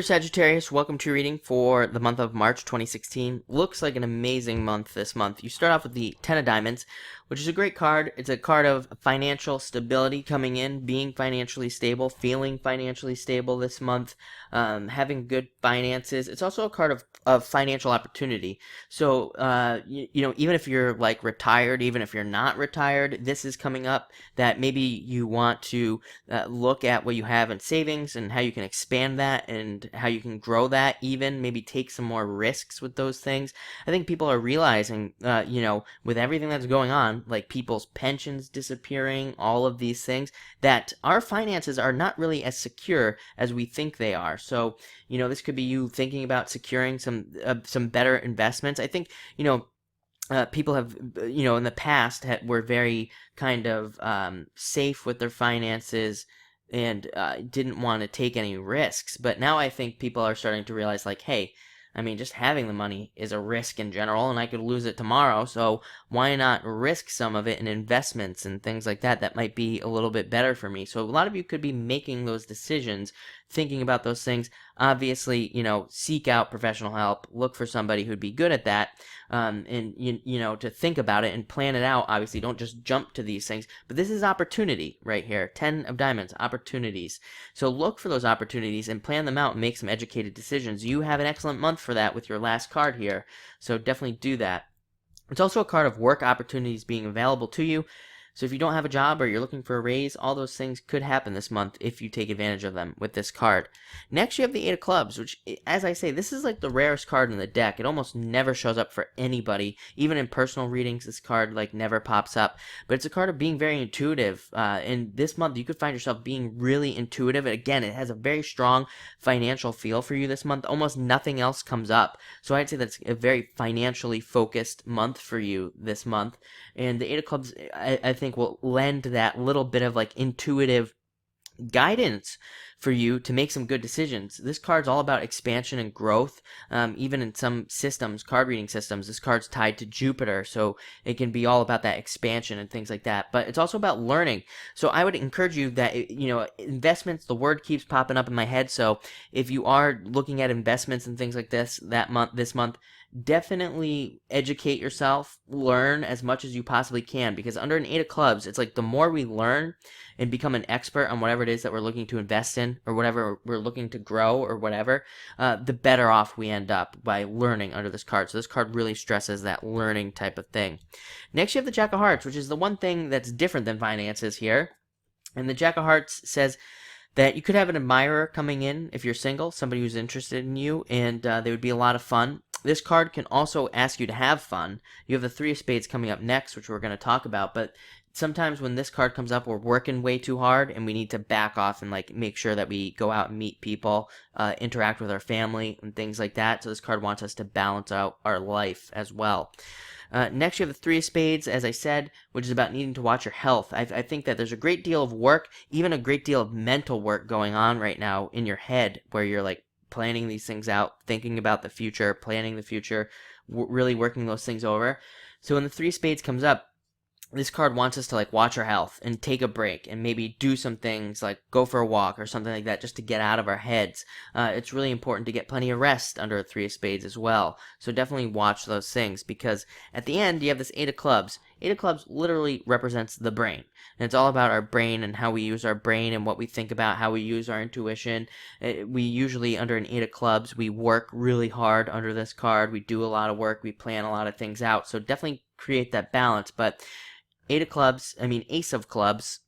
Sagittarius, welcome to your reading for the month of March 2016. Looks like an amazing month this month. You start off with the Ten of Diamonds, which is a great card. It's a card of financial stability coming in, being financially stable, feeling financially stable this month, having good finances. It's also a card of financial opportunity. So, even if you're like retired, even if you're not retired, this is coming up that maybe you want to look at what you have in savings and how you can expand that and how you can grow that, even maybe take some more risks with those things. I think people are realizing, with everything that's going on, like people's pensions disappearing, all of these things, that our finances are not really as secure as we think they are. So, this could be you thinking about securing some better investments. I think, people have, in the past were very kind of safe with their finances and didn't want to take any risks. But now I think people are starting to realize, like, hey, I mean, just having the money is a risk in general, and I could lose it tomorrow, so why not risk some of it in investments and things like that that might be a little bit better for me? So a lot of you could be making those decisions, thinking about those things. Obviously, seek out professional help, look for somebody who'd be good at that, and, to think about it and plan it out. Obviously, don't just jump to these things, but this is opportunity right here. 10 of Diamonds, opportunities. So look for those opportunities and plan them out and make some educated decisions. You have an excellent month for that with your last card here, so definitely do that. It's also a card of work opportunities being available to you. So if you don't have a job or you're looking for a raise, all those things could happen this month if you take advantage of them with this card. Next, you have the Eight of Clubs, which, as I say, this is like the rarest card in the deck. It almost never shows up for anybody. Even in personal readings, this card never pops up. But it's a card of being very intuitive. And this month, you could find yourself being really intuitive. And again, it has a very strong financial feel for you this month. Almost nothing else comes up. So I'd say that's a very financially focused month for you this month. And the Eight of Clubs, I think, will lend that little bit of intuitive guidance for you to make some good decisions. This card's all about expansion and growth. Even in some systems, card reading systems, this card's tied to Jupiter, so it can be all about that expansion and things like that. But it's also about learning. So I would encourage you that, investments, the word keeps popping up in my head. So if you are looking at investments and things like this this month, definitely educate yourself, learn as much as you possibly can, because under an Eight of Clubs, it's like the more we learn and become an expert on whatever it is that we're looking to invest in or whatever we're looking to grow or whatever, the better off we end up by learning under this card. So this card really stresses that learning type of thing. Next, you have the Jack of Hearts, which is the one thing that's different than finances here. And the Jack of Hearts says that you could have an admirer coming in if you're single, somebody who's interested in you, and they would be a lot of fun. This card can also ask you to have fun. You have the Three of Spades coming up next, which we're going to talk about, but sometimes when this card comes up, we're working way too hard, and we need to back off and make sure that we go out and meet people, interact with our family, and things like that. So this card wants us to balance out our life as well. Next, you have the Three of Spades, as I said, which is about needing to watch your health. I think that there's a great deal of work, even a great deal of mental work going on right now in your head, where you're planning these things out, thinking about the future, planning the future, really working those things over. So when the Three of Spades comes up, this card wants us to watch our health and take a break and maybe do some things like go for a walk or something like that just to get out of our heads. It's really important to get plenty of rest under a Three of Spades as well. So definitely watch those things, because at the end you have this Eight of Clubs. Eight of Clubs literally represents the brain. And it's all about our brain and how we use our brain and what we think about, how we use our intuition. We usually, under an Eight of Clubs, we work really hard under this card. We do a lot of work. We plan a lot of things out. So definitely create that balance. But Ace of Clubs,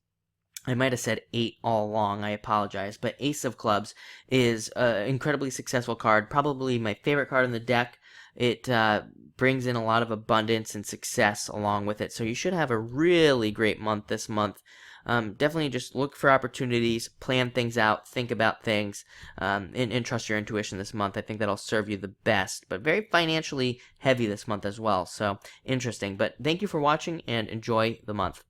I might have said 8 all along, I apologize, but Ace of Clubs is an incredibly successful card, probably my favorite card in the deck. It brings in a lot of abundance and success along with it, so you should have a really great month this month. Definitely just look for opportunities, plan things out, think about things, and trust your intuition this month. I think that'll serve you the best, but very financially heavy this month as well, so interesting. But thank you for watching and enjoy the month.